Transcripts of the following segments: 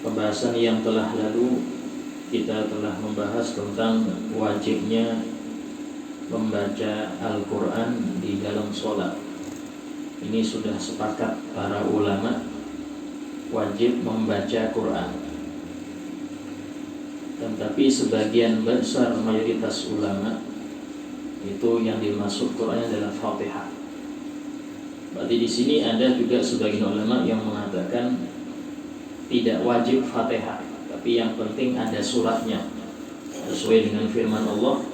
Pembahasan yang telah lalu kita telah membahas tentang wajibnya membaca Al-Quran di dalam sholat. Ini sudah sepakat para ulama wajib membaca Quran. Tetapi sebagian besar mayoritas ulama itu yang dimaksud Quran adalah Fatihah. Berarti di sini ada juga sebagian ulama yang mengatakan tidak wajib Fatihah, tapi yang penting ada suratnya sesuai dengan firman Allah,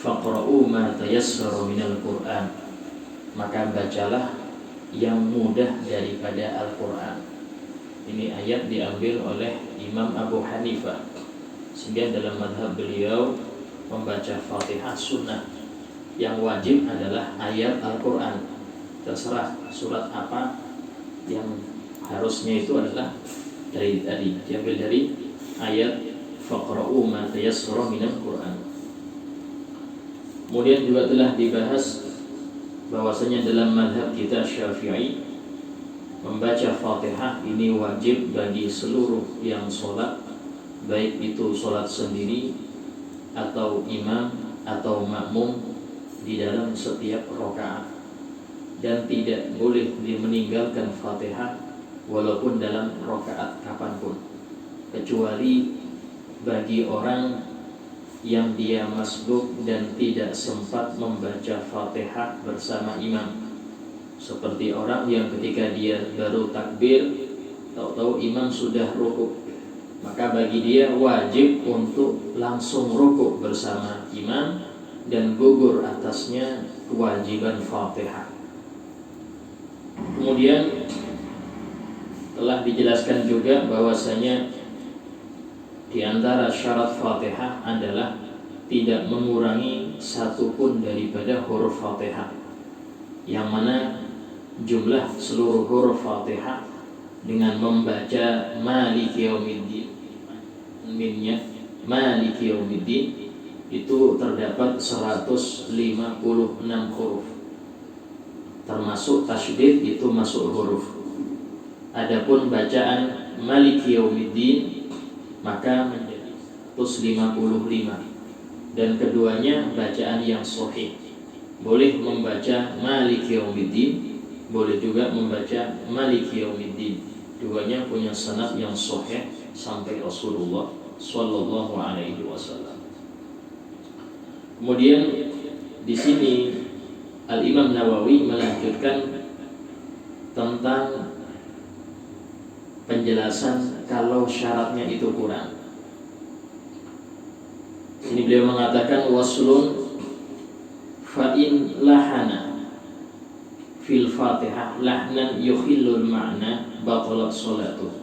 faqra'u ma tayassara minal Qur'an, maka bacalah yang mudah daripada Al-Quran. Ini ayat diambil oleh Imam Abu Hanifah, sehingga dalam madhab beliau membaca Fatihah sunnah, yang wajib adalah ayat Al-Quran. Terserah surat apa yang harusnya itu adalah dari tadi diambil dari ayat faqra'u ma tayassara minal Qur'an. Kemudian juga telah dibahas bahwasanya dalam mazhab kita Syafi'i membaca Fatihah ini wajib bagi seluruh yang sholat, baik itu sholat sendiri atau imam atau makmum di dalam setiap rakaat, dan tidak boleh meninggalkan Fatihah walaupun dalam rakaat kapanpun, kecuali bagi orang yang dia masbuk dan tidak sempat membaca Fatihah bersama imam, seperti orang yang ketika dia baru takbir tahu-tahu imam sudah rukuk, maka bagi dia wajib untuk langsung rukuk bersama imam dan gugur atasnya kewajiban Fatihah. Kemudian telah dijelaskan juga bahwasanya di antara syarat Fatihah adalah tidak mengurangi satupun daripada huruf Fatihah, yang mana jumlah seluruh huruf Fatihah dengan membaca Maliki Yaumiddin, minnya Maliki Yaumiddin, itu terdapat 156 huruf, termasuk tasydid itu masuk huruf. Adapun bacaan Maliki Yaumiddin maka menjadi 155, dan keduanya bacaan yang sahih. Boleh membaca Maliki Yaumiddin, boleh juga membaca Maliki Yaumiddin. Duanya punya sanad yang sahih sampai Rasulullah sallallahu alaihi wasallam. Kemudian di sini Al-Imam Nawawi melanjutkan tentang penjelasan kalau syaratnya itu kurang. Ini beliau mengatakan waslun fa in lahana fil Fatihah lahnan yukhillul ma'na batalat sholatuh.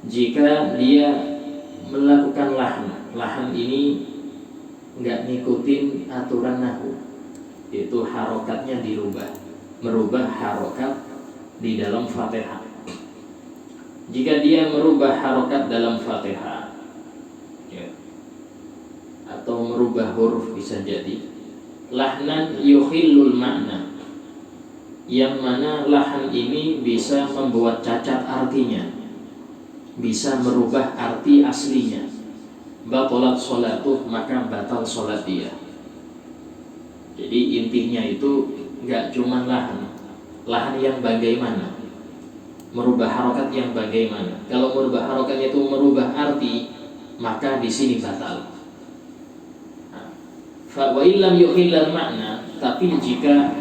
Jika dia melakukan lahan ini enggak ngikutin aturan nahwu, yaitu harokatnya merubah harokat di dalam Fatihah. Jika dia merubah harokat dalam Fatihah, ya, atau merubah huruf bisa jadi, lahnan yukhillul makna, yang mana lahan ini bisa membuat cacat artinya, bisa merubah arti aslinya, batalat sholatuh, maka batal sholat dia. Jadi intinya itu enggak cuma lahan yang bagaimana, merubah harokat yang bagaimana. Kalau merubah harokatnya itu merubah arti, maka di sini batal. Fa wa illam yukhillal makna, tapi jika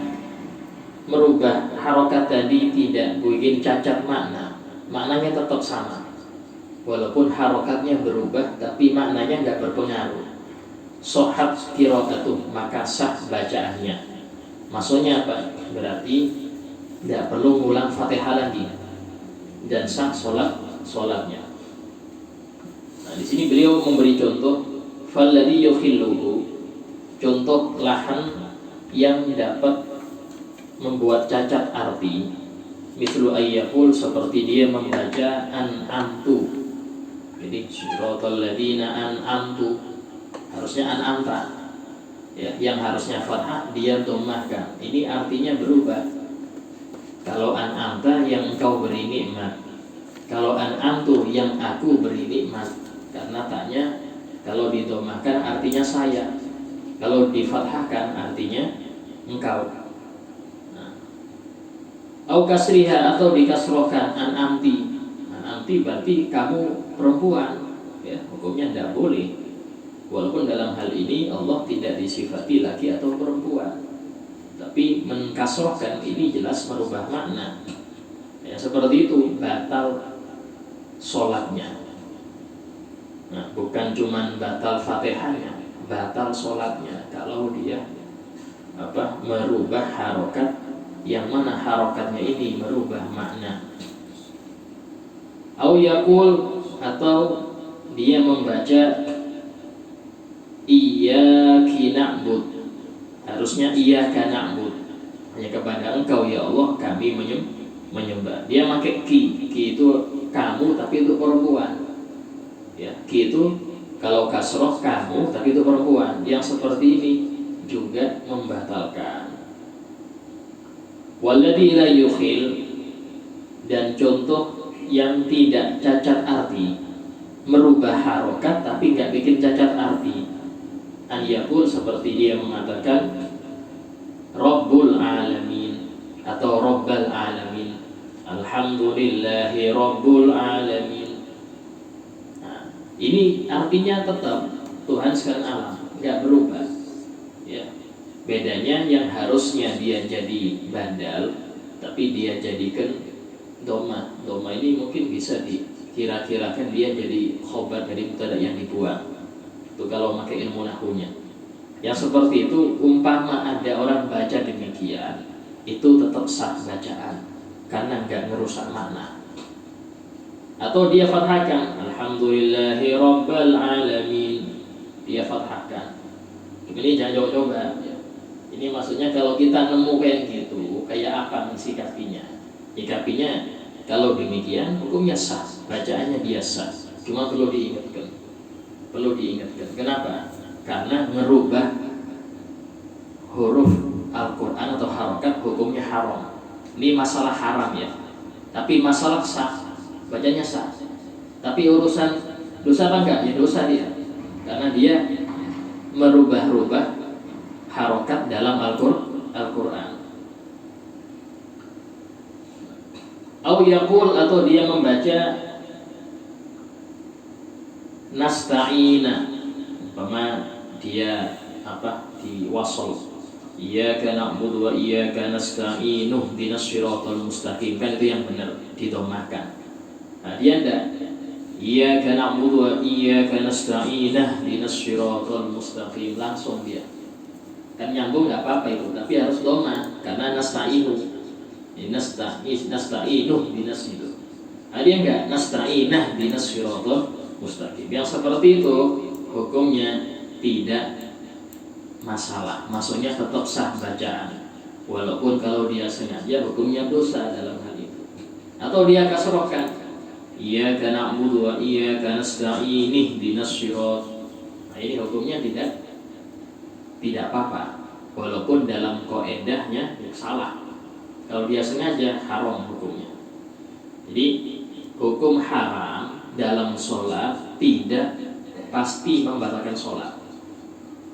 merubah harokat tadi tidak bikin cacat makna, maknanya tetap sama. Walaupun harokatnya berubah, tapi maknanya enggak berpengaruh. Sohat qiraatuh, maka sah bacaannya. Maksudnya apa? Berarti enggak perlu ngulang Fatihah lagi dan sah sholatnya. Nah, di sini beliau memberi contoh falladhi yukhilluhu, contoh lahan yang dapat membuat cacat arti, mithlu ayyakul, seperti dia membaca an'amtu. Jadi siratal ladzina an'amtu, harusnya an'amta, ya, yang harusnya fathah dia dhammahkan. Ini artinya berubah. Kalau an'amta, yang engkau beri nikmat, Kalau an'amtu yang aku beri nikmat, karena taknya kalau didomahkan artinya saya, kalau difathahkan artinya engkau. Au kasriha atau dikasrohkan an'amti. An'amti berarti kamu perempuan, ya, hukumnya tidak boleh. Walaupun dalam hal ini Allah tidak disifati laki atau perempuan, tapi mengkasrohkan ini jelas merubah makna. Ya, seperti itu batal sholatnya. Nah, bukan cuma batal fatihahnya, batal sholatnya kalau dia merubah harokat, yang mana harokatnya ini merubah makna. Au yakul, atau dia membaca iyyaki na'bud, harusnya iyyaka na'bud, hanya kepada engkau ya Allah kami menyembah. Dia pakai ki itu kamu tapi itu perempuan, ya, ki itu kalau kasroh kamu tapi itu perempuan. Yang seperti ini juga membatalkan. Walladzi la yukhil, dan contoh yang tidak cacat arti, merubah harokat tapi nggak bikin cacat arti. An yakul, seperti dia mengatakan Rabbul alamin atau Rabbal alamin, alhamdulillahi Rabbul alamin. Nah, ini artinya tetap Tuhan sekalian alam, nggak berubah, ya. Bedanya yang harusnya dia jadi bandal, tapi dia jadikan doma. Doma ini mungkin bisa dikira-kirakan dia jadi khobar dari mubtada yang dibuang. Itu kalau pakai ilmu nahwunya. Yang seperti itu, umpama ada orang baca demikian, itu tetap sah bacaan, karena nggak merusak makna. Atau dia fathahkan, alhamdulillahi rabbil alamin, dia fathahkan. Ini jangan coba-coba. Ini maksudnya kalau kita nemu kayak gitu, kayak apa mensikapinya? Nyikapinya kalau demikian hukumnya sah, bacaannya biasa. Cuma perlu diingatkan. Kenapa? Karena merubah huruf Al-Quran atau harokat hukumnya haram. Ini masalah haram, ya. Tapi masalah sah, bacanya sah. Tapi urusan dosa apa enggak? Ya dosa dia. Karena dia merubah-rubah harokat dalam Al-Quran. Au yaqul, atau dia membaca nasta'ina, umpama dia di wasol, iyyaka na'budu wa iyyaka nasta'in ihdinas siratal mustaqim, kan itu yang benar didomahkan. Nah, dia enggak iyyaka na'budu wa iyyaka nasta'in ihdinas siratal mustaqim, langsung dia kan nyambung, nggak apa-apa itu, tapi harus doma karena nasta'inu, nasta'inu binas itu. Nah, dia enggak nasta'inah binas siratal mustaqim. Yang seperti itu hukumnya tidak masalah, maksudnya tetap sah bacaan, walaupun kalau dia sengaja hukumnya dosa dalam hal itu. Atau dia kasrohkan iyyaka na'budu wa iyyaka nasta'in ihdinas sirat. Nah, ini hukumnya tidak apa-apa, walaupun dalam kaidahnya salah. Kalau dia sengaja haram hukumnya. Jadi hukum haram dalam sholat tidak pasti membatalkan sholat,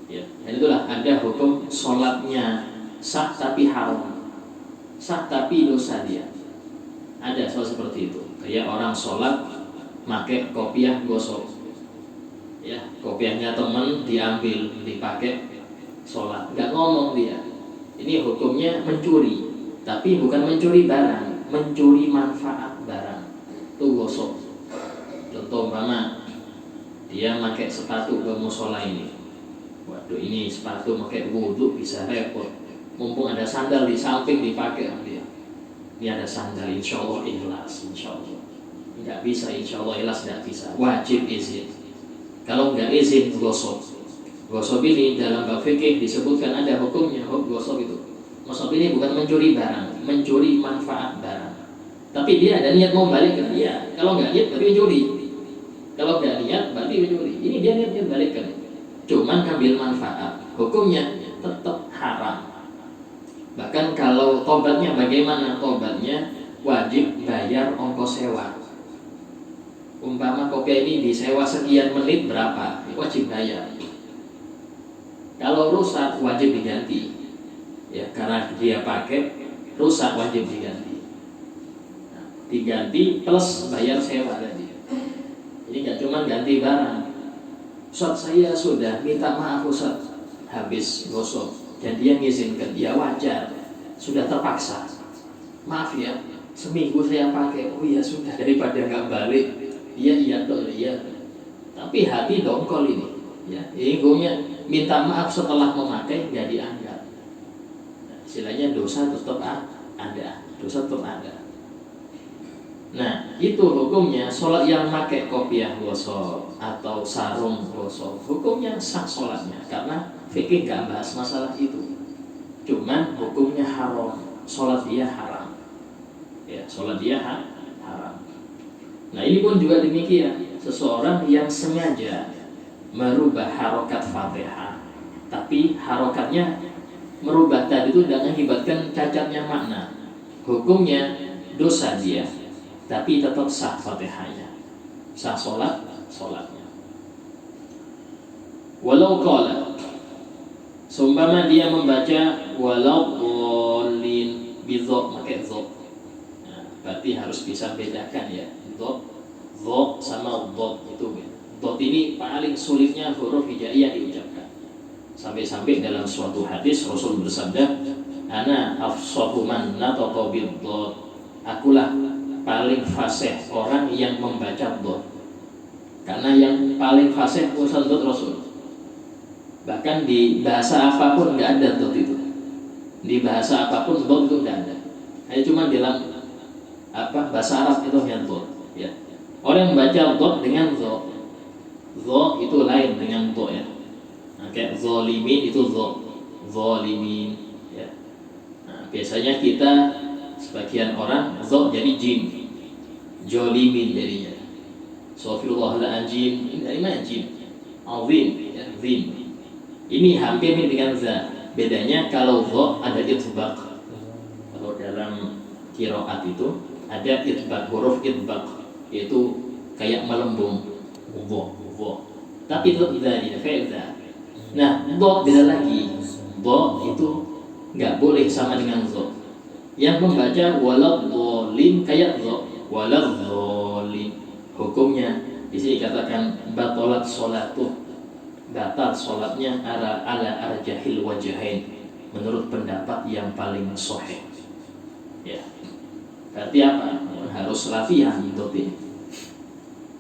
ya. Dan itulah ada hukum sholatnya sah tapi haram, sah tapi dosa dia. Ada soal seperti itu. Kayak orang sholat pakai kopiah gosok, ya, kopiahnya teman diambil dipakai sholat, nggak ngomong dia. Ini hukumnya mencuri, tapi bukan mencuri barang, mencuri manfaat barang. Itu gosok. Contoh umpama dia pakai sepatu ke musola ini, waduh, ini sepatu pakai wudhu bisa repot, mumpung ada sandal di samping dipakai dia. Ini ada sandal, insya Allah ikhlas, insya Allah. Nggak bisa insya Allah ikhlas, nggak bisa, wajib izin. Kalau nggak izin gosok. Gosok ini dalam bab fikih disebutkan ada hukumnya. Gosok itu, gosok ini bukan mencuri barang, mencuri manfaat barang. Tapi dia ada niat mau balik ke dia. Kalau nggak niat berarti mencuri. Kalau nggak niat berarti mencuri. Ini dia niat balikkan, cuman ambil manfaat. Hukumnya tetap haram. Bahkan kalau tobatnya bagaimana? Tobatnya wajib bayar ongkos sewa. umpama kopiah ini disewa sekian menit berapa, wajib bayar. Kalau rusak wajib diganti, ya karena dia pakai rusak wajib diganti. Nah, diganti plus bayar sewa tadi. Jadi nggak cuma ganti barang. Ustaz, saya sudah minta maaf Ustaz, habis gosok dan dia ngizinkan, ya wajar, sudah terpaksa. Maaf ya, seminggu saya pakai, oh ya sudah, daripada nggak balik, iya toh iya. Tapi hati dongkol ini, ya egonya minta maaf setelah memakai nggak dianggap. Nah, istilahnya dosa tetap ada, dosa tetap ada. Nah, itu hukumnya sholat yang pakai kopiah gosok atau sarung gosok, hukumnya sah sholatnya karena fikih nggak bahas masalah itu. Cuman hukumnya haram, sholat dia haram. Ya, sholat dia haram. Nah, ini pun juga demikian. Seseorang yang sengaja merubah harokat Fatihah, tapi harokatnya merubah tadi itu dan mengakibatkan cacatnya makna, hukumnya dosa dia, tapi tetap sah Fatihahnya, sah sholatnya. Walau qala, seumpama dia membaca walau qolin bidhok, pakai dhok. Nah, berarti harus bisa bedakan ya, dhok sama dhok itu beda. Dhot ini paling sulitnya huruf hijaiyah diucapkan. Sampai-sampai dalam suatu hadis Rasul bersabda, ana afsahu man nataqa bid-dhot. Akulah paling fasih orang yang membaca dhot. Karena yang paling fasih urusan dhot Rasul. Bahkan di bahasa apapun enggak ada dhot itu. Di bahasa apapun dhot itu enggak ada. Hanya cuma dalam bahasa Arab itu hanya dhot, ya. Orang yang baca dhot dengan dhot. Dho itu lain dengan dho ya. Nah, kayak zolimin itu dho, zolimin ya. Nah, biasanya kita sebagian orang dho jadi jim, jolimin jadinya. Sofirullahaladzim, ini dari mana jim? Azim, ya, zim. Ini hampir mirip dengan za. Bedanya kalau dho ada itbaq. Kalau dalam qiraat itu ada itbaq, huruf itbaq, yaitu kayak melembung. Dho. Tapi itu idza fa'idza. Nah, dho beda lagi. Dho itu enggak boleh sama dengan dho. Yang membaca waladhdallin kayak dho, waladhdallin. Hukumnya di sini katakan batalat sholatuh. Batal sholatnya ala arjahil wajhain menurut pendapat yang paling sahih. Ya. Berarti apa? Harus latihan dho ini.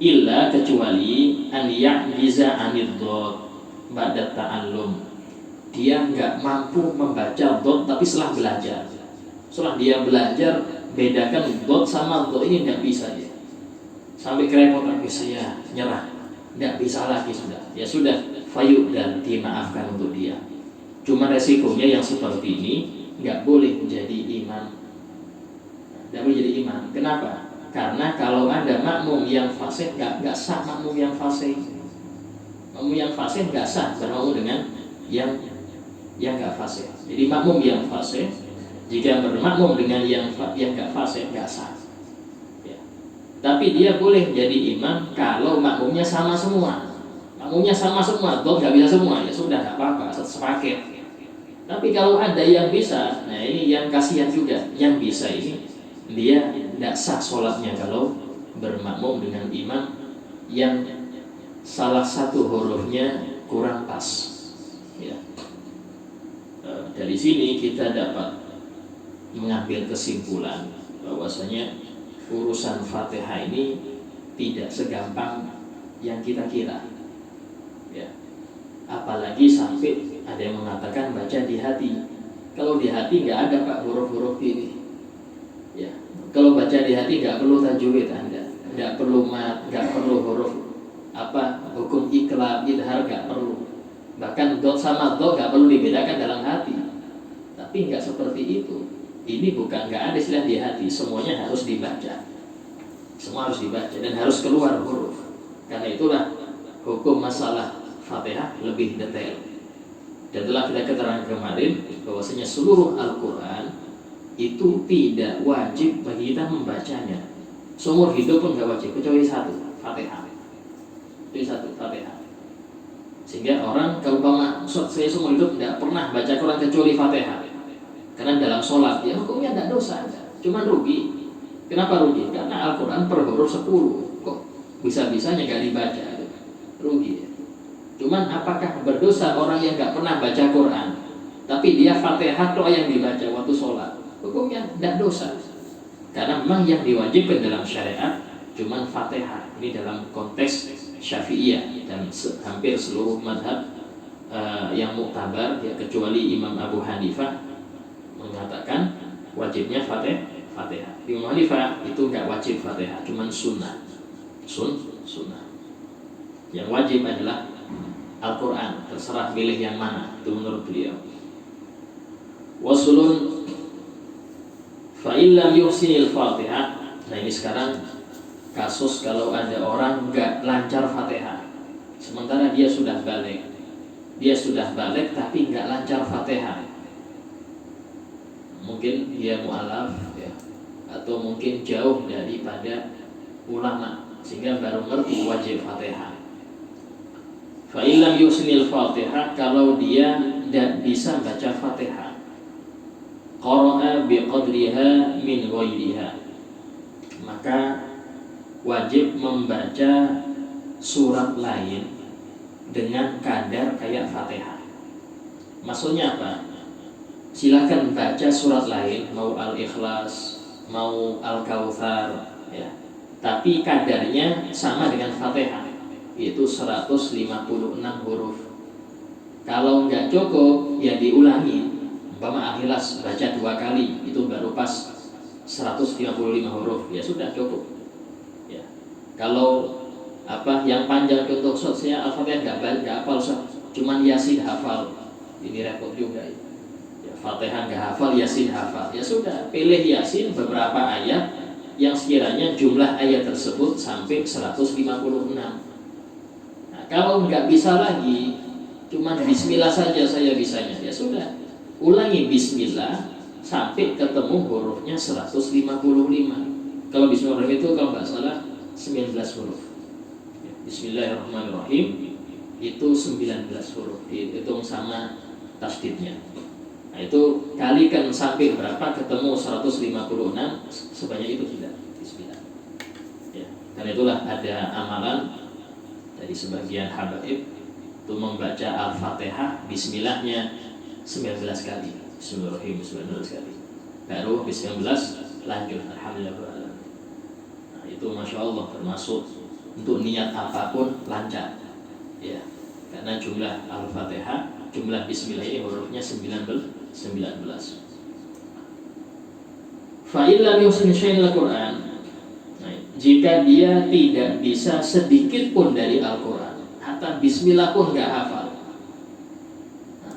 Illa kecuali an ya'jiza anid dhot ba'da ta'allum. Dia enggak mampu membaca dhot tapi setelah belajar. Setelah dia belajar bedakan dhot sama dhot ini enggak bisa dia. Sampai kerepotan saya nyerah. Enggak bisa lagi sudah. Ya sudah, fayu dan dimaafkan untuk dia. Cuma resikonya yang seperti ini enggak boleh menjadi imam. Enggak boleh jadi imam. Kenapa? Karena kalau ada makmum yang fasih nggak sah makmum yang fasih. Makmum yang fasih nggak sah bermakmum dengan yang nggak fasih. Jadi makmum yang fasih jika bermakmum dengan yang nggak fasih nggak sah. Ya. Tapi dia boleh jadi imam kalau makmumnya sama semua. Makmumnya sama semua, dong nggak bisa semua ya sudah nggak apa-apa, sepaket. Tapi kalau ada yang bisa, nah ini yang kasihan juga, yang bisa ini dia tidak sah sholatnya kalau bermakmum dengan imam yang salah satu hurufnya kurang pas. Ya. Dari sini kita dapat mengambil kesimpulan bahwasanya urusan Fatihah ini tidak segampang yang kita kira. Ya. Apalagi sampai ada yang mengatakan baca di hati. Kalau di hati nggak ada Pak huruf-huruf ini. Ya, kalau baca di hati nggak perlu tajwid Anda, nggak perlu mat, nggak perlu huruf hukum iqlab, idhar nggak perlu. Bahkan dot sama dot nggak perlu dibedakan dalam hati. Tapi nggak seperti itu. Ini bukan nggak ada istilah di hati, semuanya harus dibaca. Semua harus dibaca dan harus keluar huruf. Karena itulah hukum masalah Fatihah lebih detail. Dan telah kita keterangan kemarin bahwasanya seluruh Al-Quran itu tidak wajib bagi kita membacanya. Seumur hidup pun nggak wajib kecuali satu, Fatihah. Itu satu, Fatihah. Sehingga orang kalau saya seumur hidup tidak pernah baca Quran kecuali Fatihah. Karena dalam sholat ya hukumnya tidak dosa, cuma rugi. Kenapa rugi? Karena Al-Quran per huruf 10. Kok bisa-bisanya gak dibaca? Rugi. Cuman apakah berdosa orang yang gak pernah baca Quran tapi dia Fatihah toh yang dibaca waktu sholat? Hukumnya tidak dosa. Karena memang yang diwajibkan dalam syariat cuman Fatihah. Ini dalam konteks Syafi'iyah dan hampir seluruh madhab yang muktabar ya, kecuali Imam Abu Hanifah mengatakan wajibnya Fatihah. Imam Hanifah itu nggak wajib Fatihah, cuman sunnah. Sunnah. Yang wajib adalah Al-Quran, terserah pilih yang mana, itu menurut beliau. Wasulun fa'illam yuhsinil Fatihah. Nah ini sekarang kasus kalau ada orang nggak lancar Fatihah, sementara dia sudah balik tapi nggak lancar Fatihah. Mungkin dia mu'alaf ya, atau mungkin jauh daripada ulama sehingga baru ngerti wajib Fatihah. Fa'ilam yusnil Fatihah, kalau dia tidak bisa baca Fatihah, qara'a biqadriha min ghairiha, maka wajib membaca surat lain dengan kadar kayak Fatihah. Maksudnya apa? Silakan baca surat lain, mau Al-Ikhlas, mau Al-Kautsar ya. Tapi kadarnya sama dengan Fatihah, yaitu 156 huruf. Kalau nggak cukup, ya diulangi. Umpama Al-Ikhlas baca 2 kali, itu baru pas 155 huruf, ya sudah cukup. Ya. Kalau yang panjang contoh saya Al-Fatihah nggak hafal, cuman Yasin hafal, ini repot juga ya. Fatihah nggak hafal, Yasin hafal, ya sudah pilih Yasin beberapa ayat yang sekiranya jumlah ayat tersebut sampai 156. Nah, kalau nggak bisa lagi, cuman Bismillah saja saya bisanya, ya sudah ulangi Bismillah sampai ketemu hurufnya 155. Kalau Bismillah itu kalau nggak salah 19 huruf. Bismillahirrahmanirrahim itu 19 huruf, dihitung sama tasdidnya. Nah itu kalikan sampai berapa ketemu 156, sebanyak itu tidak Bismillah ya. Dan itulah ada amalan dari sebagian habaib itu membaca Al-Fatihah Bismillahnya 19 kali, Bismillahirrahmanirrahim 19 kali, baru habis 19 lanjut Alhamdulillah. Nah itu Masya Allah termasuk untuk niat apapun lancar ya, karena jumlah Al-Fatihah, jumlah Bismillah ini hurufnya 19. Fa'illam yuhsin syai'il Al-Quran, jika dia tidak bisa sedikit pun dari Al-Quran, hatta Bismillah pun nggak hafal.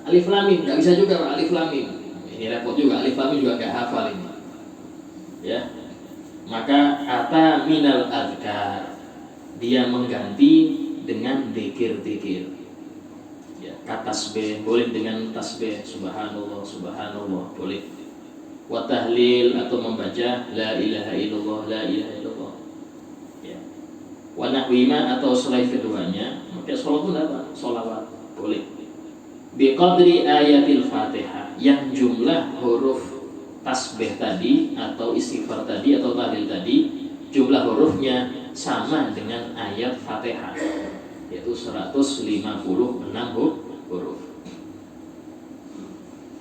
Alif Lam Mim nggak bisa juga, Alif Lam Mim ini repot juga, Alif Lam Mim juga nggak hafal ini ya. Maka ata minal adhkar, dia mengganti dengan dzikir-dzikir ya, tasbih boleh dengan tasbih subhanallah subhanallah boleh, wa tahlil atau membaca la ilaha illallah la ilaha illallah ya, wa nahwima atau selain keduanya, maka sholat pun apa? Sholawat boleh. Biqadri ayatil Fatihah, yang jumlah huruf tasbih tadi atau istighfar tadi atau tahlil tadi jumlah hurufnya sama dengan ayat Fatihah, yaitu 156 huruf.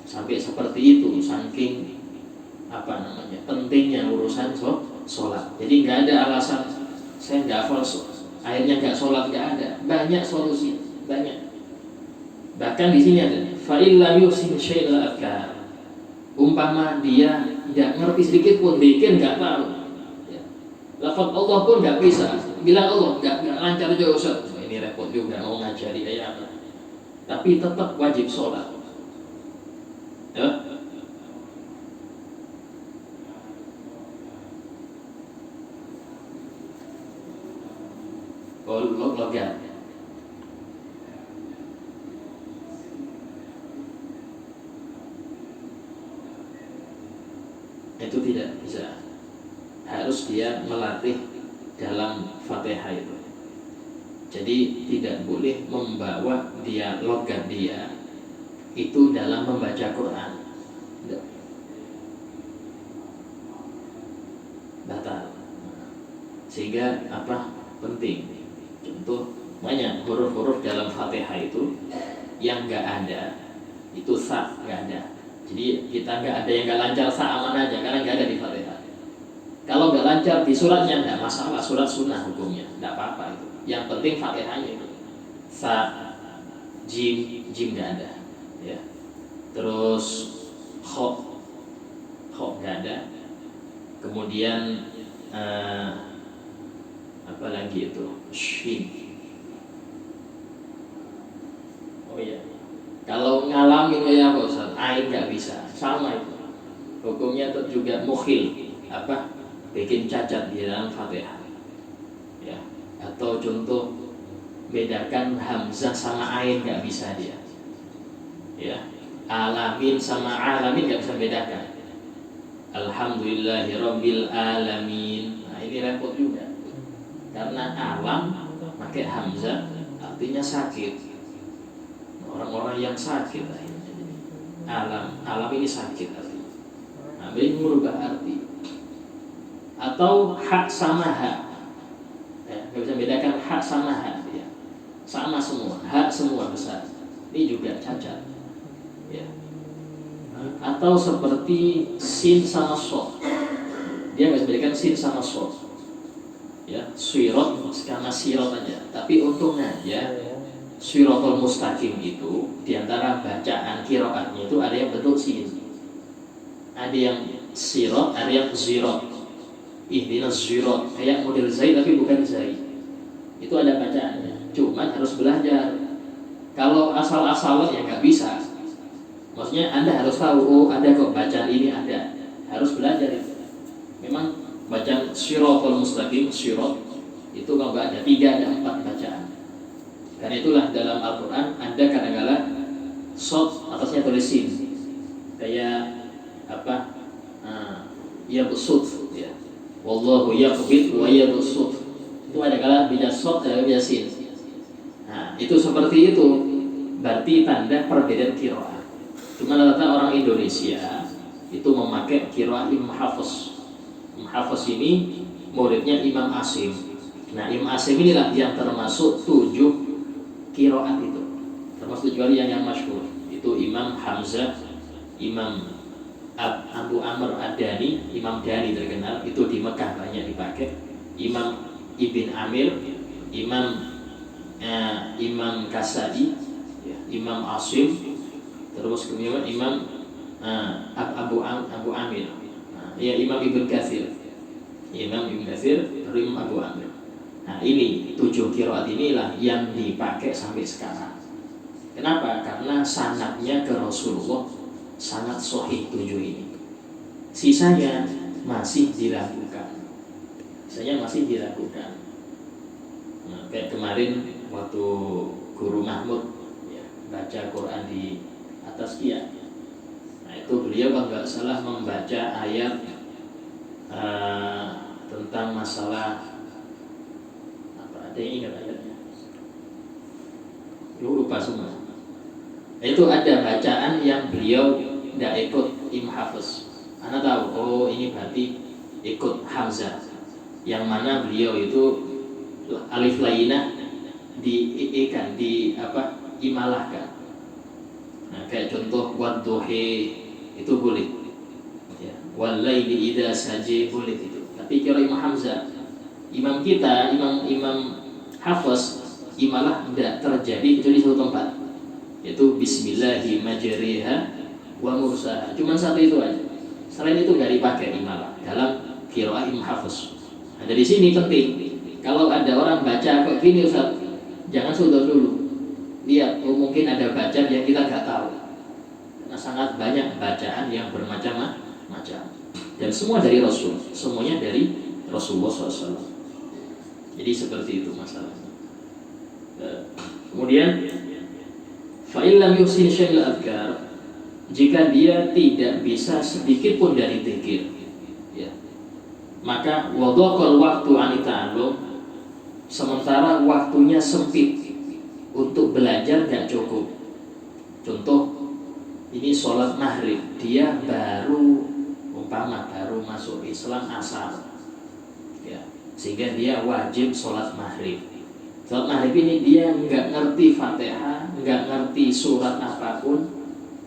Sampai seperti itu, saking pentingnya urusan sholat. Jadi nggak ada alasan saya nggak hafal, akhirnya nggak sholat, nggak ada. Banyak solusi, banyak. Bahkan di sini ada fa'illam yuhsin syai'il adhkar. Umpama dia nggak ngerti sedikit pun, bikin nggak tahu. Lafaz Allah pun nggak bisa, bilang Allah nggak lancar juga Ustaz. Ini repot juga mau ngajari kayak apa. Tapi tetap wajib sholat. Ya. Logat. Itu tidak bisa. Harus dia melatih dalam dalam Fatihah itu. Jadi tidak boleh membawa dia logat dia itu dalam membaca Quran. Tidak. Batal. Sehingga apa? Penting. Contoh banyak huruf-huruf dalam Fatihah itu yang nggak ada, itu sa nggak ada. Jadi kita nggak ada yang nggak lancar, sa aman aja karena nggak ada di Fatihah. Kalau nggak lancar di suratnya nggak masalah, surat sunnah hukumnya nggak apa-apa itu. Yang penting Fatihahnya itu sa, jim nggak ada, ya. Terus kho nggak ada. Kemudian apa lagi itu? Shin. Oh iya. Kalau ngalamin ya Pak Ustaz, ain nggak bisa, sama itu. Hukumnya itu juga mukhil, apa? Bikin cacat di dalam Fatihah. Ya. Atau contoh bedakan hamzah sama ain nggak bisa dia. Ya. Alamin sama alamin nggak bisa bedakan. Alhamdulillahirabbil alamin. Nah, ini repot juga. Karena alam pakai hamzah artinya sakit. Orang-orang yang sakit alam ini sakit artinya. Nah, ini merubah arti. Atau hak sama hak. Ya, nggak bisa bedakan hak sama hak ya. Sama semua, hak semua besar. Ini juga cacat. Ya. Atau seperti sin sama shod. Dia nggak bisa bedakan sin sama shod. Ya, sirot karena sirot aja. Tapi untungnya ya, siratul mustaqim itu diantara bacaan qiraatnya itu ada yang bentuk sin, ada yang sirot, ada yang zirot. Ihdinas zirot, kayak model zai tapi bukan zai. Itu ada bacaannya. Cuman harus belajar. Kalau asal-asalan ya nggak bisa. Maksudnya Anda harus tahu, oh ada kok bacaan ini ada. Harus belajar itu. Memang bacaan siratul mustaqim, sirat itu kalau nggak ada 3 ada 4 bacaan. Karena itulah dalam Al-Quran ada kadang-kala shod atasnya tulis sin, kayak apa? Ya busut ya. Wallahu yaqbid wa yabsut. Itu ada kala bisa shod ada bisa sin. Nah, itu seperti itu. Berarti tanda perbedaan qiraah. Cuma rata orang Indonesia itu memakai qiraah Imam Hafiz. Hafiz ini muridnya Imam Asim. Nah, Imam Asim inilah yang termasuk 7 qiraat itu. Termasuk 7 yang masyhur. Itu Imam Hamzah, Imam Abu Amr Ad-Dani, Imam Dani terkenal, itu di Mekah banyak dipakai. Imam Ibn Amir, Imam Kasai, ya, Imam Asim, terus kemudian Imam Abu Amir. Ya, Imam Ibn Katsir, Imam Abu Amir. Nah, ini 7 qiraat inilah yang dipakai sampai sekarang. Kenapa? Karena sanadnya ke Rasulullah sangat sahih 7 ini. Sisanya masih diragukan. Nah, kayak kemarin waktu Guru Mahmud ya, baca Quran di atas Kia. Nah, itu beliau kalau nggak salah membaca ayat tentang masalah apa, ada yang ingat ayatnya? Lupa semua. Itu ada bacaan yang beliau tidak ikut Imam Hafiz. Anda tahu, oh ini berarti ikut Hamzah. Yang mana beliau itu alif lainah diikan, imalahkan. Nah, kayak contoh wadduhi itu boleh. Ya, walaili idza saji boleh itu. Tapi kalau Imam Hamzah, imam kita, imam Hafiz, imalah tidak terjadi kecuali satu tempat, yaitu Bismillahi majriha wa mursaha. Cuma satu itu aja. Selain itu nggak dipakai imalah dalam qiraah Imam Hafiz. Nah, dari sini penting. Kalau ada orang baca kok gini Ustaz, jangan sudah dulu. Lihat, oh mungkin ada bacaan yang kita nggak tahu. Karena sangat banyak bacaan yang bermacam-macam. Dan semua dari Rasul, semuanya dari Rasulullah SAW. Jadi seperti itu masalahnya. Kemudian fa'illam yusin syai'il adhkar, jika dia tidak bisa sedikit pun dari dzikir, ya, maka wadaqal waktu an ta'allum, sementara waktunya sempit, untuk belajar nggak cukup. Contoh, ini sholat maghrib, dia baru masuk Islam asar, ya, sehingga dia wajib sholat maghrib. Sholat maghrib ini dia nggak ngerti Fatihah, nggak ngerti surat apapun,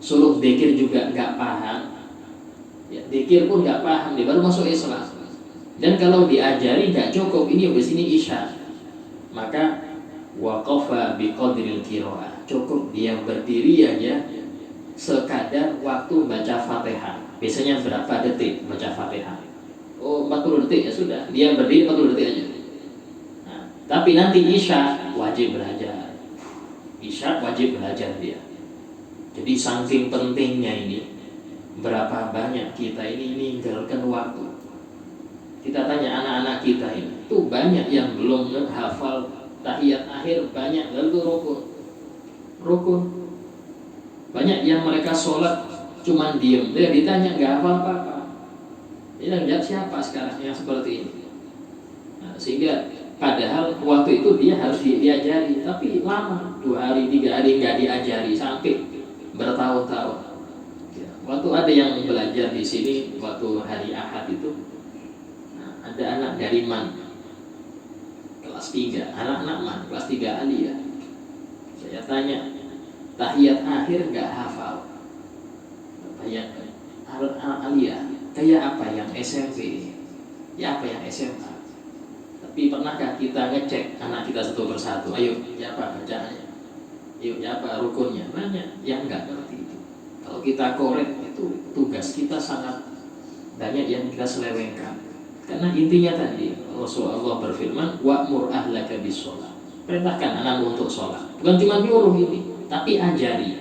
suruh dzikir juga nggak paham, ya, dzikir pun nggak paham, dia baru masuk Islam. Dan kalau diajari nggak cukup, ini habis ini isya, maka waqafa biqadril qiraah, cukup dia berdiri aja sekadar waktu baca Fatihah. Biasanya berapa detik baca Fatihah? Oh, 40 detik, ya sudah, dia berdiri 40 detik aja. Nah, tapi nanti isya wajib belajar. Isya wajib belajar dia. Jadi saking pentingnya ini, berapa banyak kita ini meninggalkan waktu. Kita tanya anak-anak kita ini, tuh banyak yang belum hafal tahiyat akhir, banyak lalu rukun. Banyak yang mereka sholat cuman diem, dia ditanya nggak apa-apa. Dia lihat siapa sekarang yang seperti ini. Nah, sehingga padahal waktu itu dia harus diajari, tapi lama, 2 hari 3 hari nggak diajari sampai bertahun-tahun. Ya, waktu ada yang belajar di sini waktu hari Ahad itu, nah, ada anak dari Man kelas 3, anak-anak Man kelas 3 aliyah. Saya tanya, tahiyat akhir nggak hafal. Tahiyat aliyah kayak apa yang SMP, ya apa yang SMA. Tapi pernahkah kita ngecek anak kita satu persatu? Ayo, ya apa bacaannya? Ayo, ya apa rukunnya? Banyak yang nggak ngerti itu. Kalau kita korek itu tugas kita sangat banyak yang kita selewengkan. Karena intinya tadi Rasulullah berfirman, wa'mur ahlaka bis-shalah. Perintahkan anakmu untuk sholat. Bukan cuma nyuruh ini, tapi ajari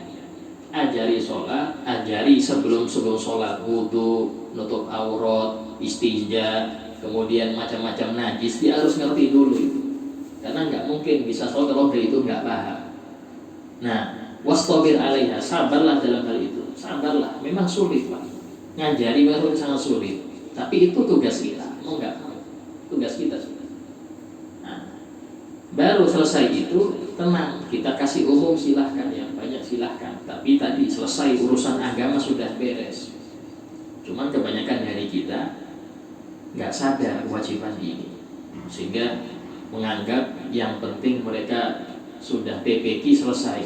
sholat, ajari sebelum sholat, wudu, nutup aurat, istinja, kemudian macam-macam najis, dia harus ngerti dulu itu. Karena nggak mungkin bisa sholat kalau dia itu nggak paham. Nah, wastabir alaiha, sabarlah dalam hal itu, sabarlah. Memang sulit Pak, ngajari memang sangat sulit. Tapi itu tugas kita, mau nggak mau, tugas kita. Nah, baru selesai itu, tenang, kita kasih umum silahkan, yang banyak silahkan. Tapi tadi selesai urusan agama sudah beres. Cuman kebanyakan dari kita nggak sadar kewajiban ini, sehingga menganggap yang penting mereka sudah PPQ selesai.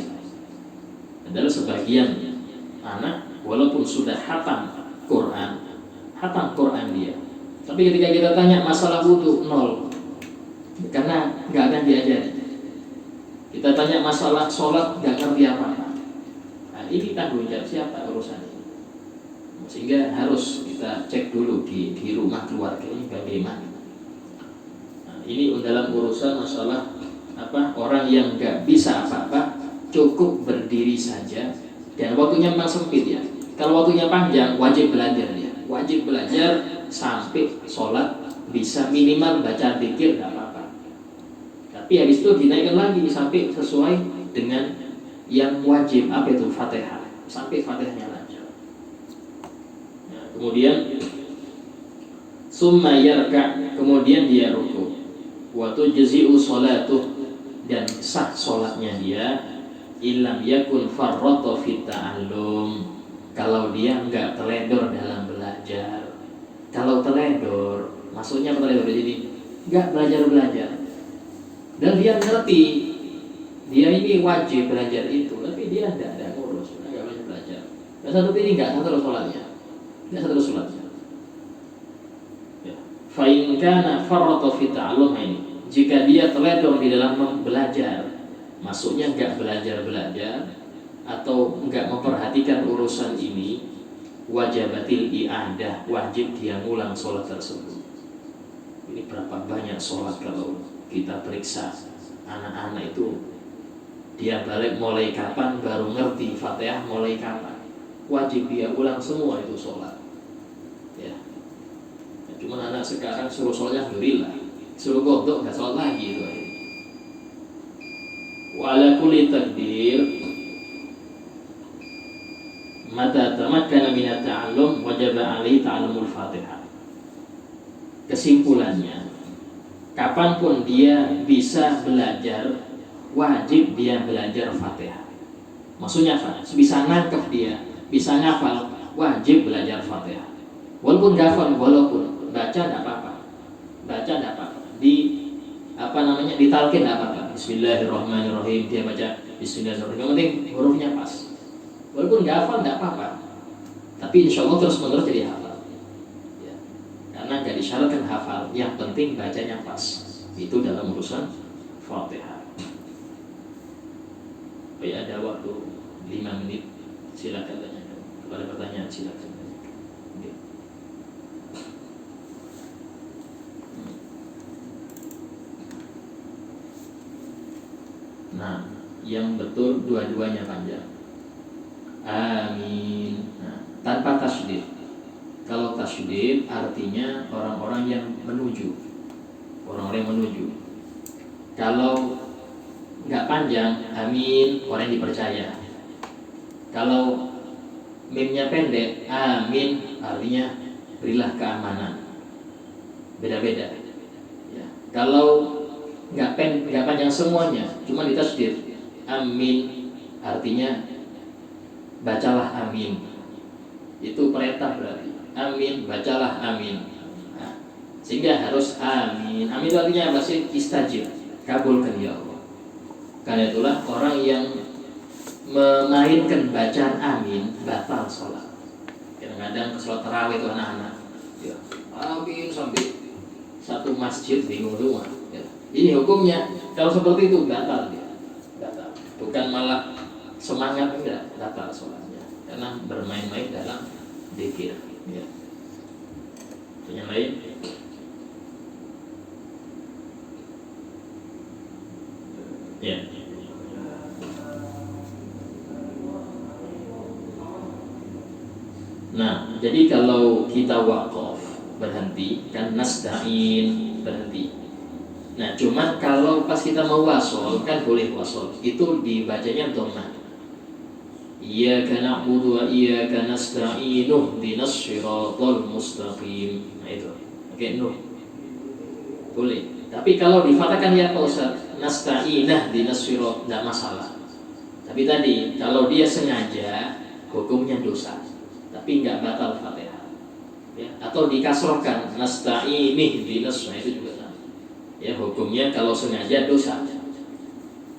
Adalah sebagian anak walaupun sudah hatam Quran dia, tapi ketika kita tanya masalah wudu, nol, karena nggak akan diajari. Kita tanya masalah sholat, nggak ngerti apa-apa. Nah, ini tanggung jawab siapa urusan ini? Sehingga harus kita cek dulu di rumah keluarga ini bagaimana. Nah, ini dalam urusan masalah orang yang nggak bisa apa-apa, cukup berdiri saja, dan waktunya memang sempit ya. Kalau waktunya panjang, wajib belajar dia, wajib belajar sampai sholat bisa minimal baca dzikir, nggak apa-apa. Tapi habis itu dinaikkan lagi sampai sesuai dengan yang wajib, apa itu Fatihah, sampai Fatihahnya lancar. Nah, kemudian summa yarka, kemudian dia ruku, wa tujzi'u sholatuh, dan sah sholatnya dia, illam yakun farrata fit ta'allum, kalau dia enggak teledor dalam belajar. Kalau teledor, maksudnya apa teledor? Jadi enggak belajar, dan dia ngerti dia ini wajib belajar itu, tapi dia tidak ngurus, enggak banyak belajar. Dan satu ini enggak satu sholatnya, enggak satu sholatnya. Ya. Fa in kana farrata fit ta'allum, ini jika dia teledor di dalam belajar, maksudnya enggak belajar atau enggak memperhatikan urusan ini, wajibatil i'adah, wajib dia ngulang sholat tersebut. Ini berapa banyak sholat kalau kita periksa anak-anak itu, dia balik mulai kapan, baru ngerti Fatihah mulai kapan, wajib dia ulang semua itu sholat. Ya. Cuma anak sekarang suruh sholatnya alhamdulillah, suruh kodok nggak sholat lagi itu. Wala kulli takdir, mata tamakkana minat ta'allum wajib alaihi ta'allumul Fatihah. Kesimpulannya, kapanpun dia bisa belajar, wajib dia belajar Fatihah. Maksudnya apa? Bisa nangkep dia, bisa ngafal, wajib belajar Fatihah. Walaupun hafal, walaupun baca tidak apa-apa, baca tidak apa-apa. Ditalkin tidak apa-apa. Bismillahirrahmanirrahim, dia baca Bismillahirrahmanirrahim. Yang penting hurufnya pas. Walaupun nggak hafal tidak apa-apa, tapi insya Allah terus menerus jadi hafal. Ya. Karena nggak disyaratkan hafal, yang penting bacanya pas. Itu dalam urusan Fatihah. Ada waktu 5 menit, silakan tanyakan. Kalau ada pertanyaan silakan. Nah, yang betul dua-duanya panjang. Amin. Nah, tanpa tasydid. Kalau tasydid artinya orang-orang yang menuju, orang-orang yang menuju. Kalau nggak panjang, amin, orang yang dipercaya. Kalau mimnya pendek, amin, artinya berilah keamanan. Beda-beda. Ya. Kalau nggak panjang semuanya, cuma ditasydid, amin, artinya bacalah amin. Itu perintah berarti. Amin, bacalah amin. Nah, sehingga harus amin. Amin itu artinya apa sih? Istajib, kabulkan ya Allah. Karena itulah orang yang memainkan bacaan amin batal sholat. Kadang-kadang ke sholat tarawih itu anak-anak, ya, amin sampai satu masjid bingung semua. Ya. Ini hukumnya kalau seperti itu batal dia, batal. Bukan malah semangat, enggak, batal sholatnya karena bermain-main dalam dzikir. Ya. Yang lain. Ya. Nah, jadi kalau kita waqaf berhenti, kan nasta'in berhenti. Nah, cuman kalau pas kita mau wasol kan boleh wasol. Itu dibacanya dhammah. Iyyaka na'budu wa iyyaka nasta'in ihdinas shiratal mustaqim. Nah itu. Oke, nuh. Boleh. Tapi kalau difatahkan ya Pak Ustaz, nasta'inah dinas sirat, tidak masalah. Tapi tadi kalau dia sengaja, hukumnya dosa, tapi nggak batal Fatihah. Ya, atau dikasrohkan nasta'inih dinas, nah itu juga sama. Ya, hukumnya kalau sengaja dosa.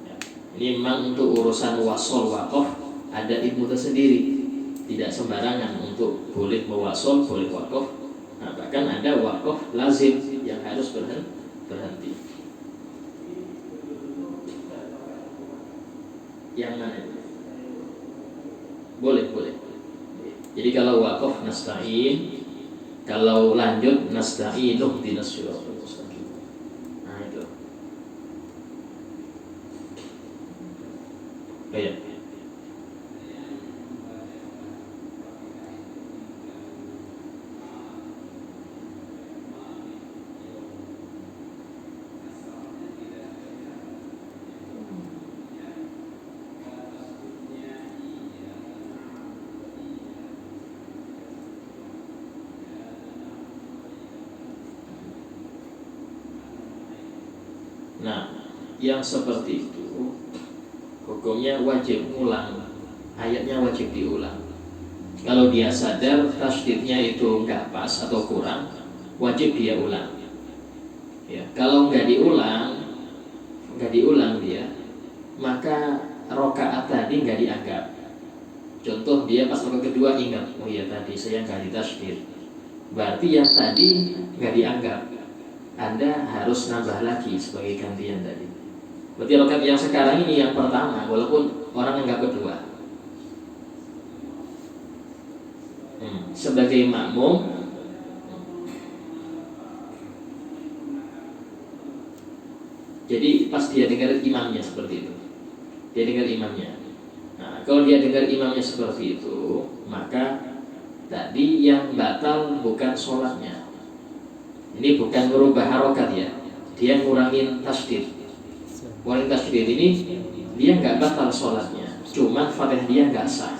Ya, ini memang untuk urusan wasol waqaf ada ilmu tersendiri. Tidak sembarangan untuk boleh mewasol, boleh waqaf. Nah, bahkan ada waqaf lazim yang harus berhenti. Yang mana itu? Boleh. Jadi kalau waqaf nasta'in, kalau lanjut nasta'inuh dinas siratal mustaqim. Nah itu. Baik. Nah, yang seperti itu hukumnya wajib ulang, ayatnya wajib diulang. Kalau dia sadar tasydidnya itu nggak pas atau kurang, wajib dia ulang. Ya, kalau nggak diulang dia, maka rokaat tadi nggak dianggap. Contoh dia pas rokaat kedua ingat, oh iya tadi saya nggak ditasydid, berarti yang tadi nggak dianggap. Anda harus nambah lagi sebagai gantian tadi. Berarti rakaat yang sekarang ini yang pertama, walaupun orang anggap kedua. Sebagai makmum, jadi pas dia dengar imamnya seperti itu, dia dengar imamnya. Nah, kalau dia dengar imamnya seperti itu, maka tadi yang batal bukan sholatnya. Ini bukan merubah harokat ya, dia ngurangin tasydid. Ngurangin tasydid ini dia nggak batal sholatnya, cuman Fatihah dia nggak sah.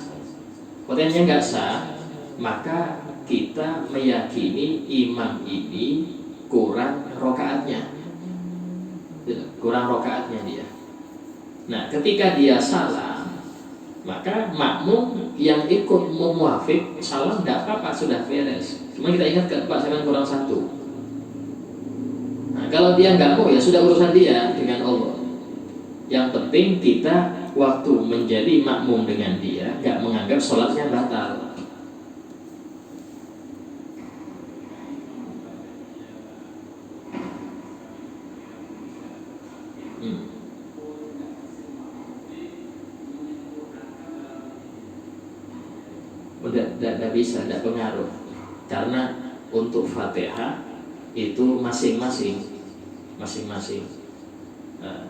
Fatihahnya nggak sah, maka kita meyakini imam ini kurang rokaatnya. kurang rokaatnya dia. Nah, ketika dia salam, maka makmum yang ikut memuafik salam tidak apa-apa, sudah beres. Cuma kita ingatkan, Pak, saya kurang satu. Nah, kalau dia nggak mau, ya sudah urusan dia dengan Allah. Yang penting kita waktu menjadi makmum dengan dia nggak menganggap sholatnya batal. Tidak bisa, tidak pengaruh. Karena untuk Fatihah itu masing-masing.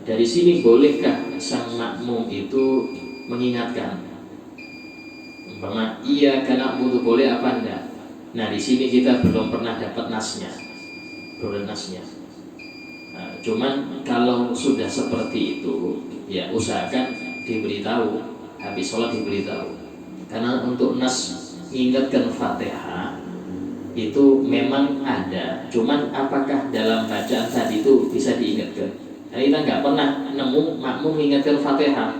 Dari sini bolehkah sang makmum itu mengingatkan? Umpama iya karena butuh boleh apa enggak? Nah, di sini kita belum pernah dapat nasnya. Cuman kalau sudah seperti itu, ya usahakan diberitahu, habis sholat diberitahu. Karena untuk nas mengingatkan Fatihah itu memang ada, cuman apakah dalam bacaan tadi itu bisa diingatkan? Nah, kita nggak pernah nemu makmum mengingatkan Fatihah.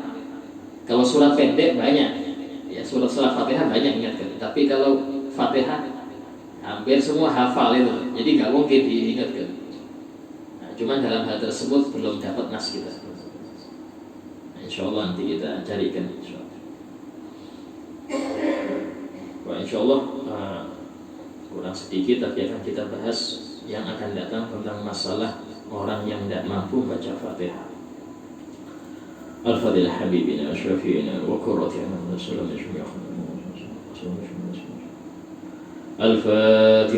Kalau surat pendek banyak, ya surat Fatihah banyak ingatkan. Tapi kalau Fatihah hampir semua hafal itu, jadi nggak mungkin diingatkan. Nah, cuman dalam hal tersebut belum dapat nas kita. Nah, insya Allah nanti kita carikan. Insya Allah kurang sedikit, tapi akan kita bahas yang akan datang tentang masalah orang yang tidak mampu baca Fatihah. Al-Fadhil Habibina Ashrafina wa Qurrati A'yunina Al-Fatihah.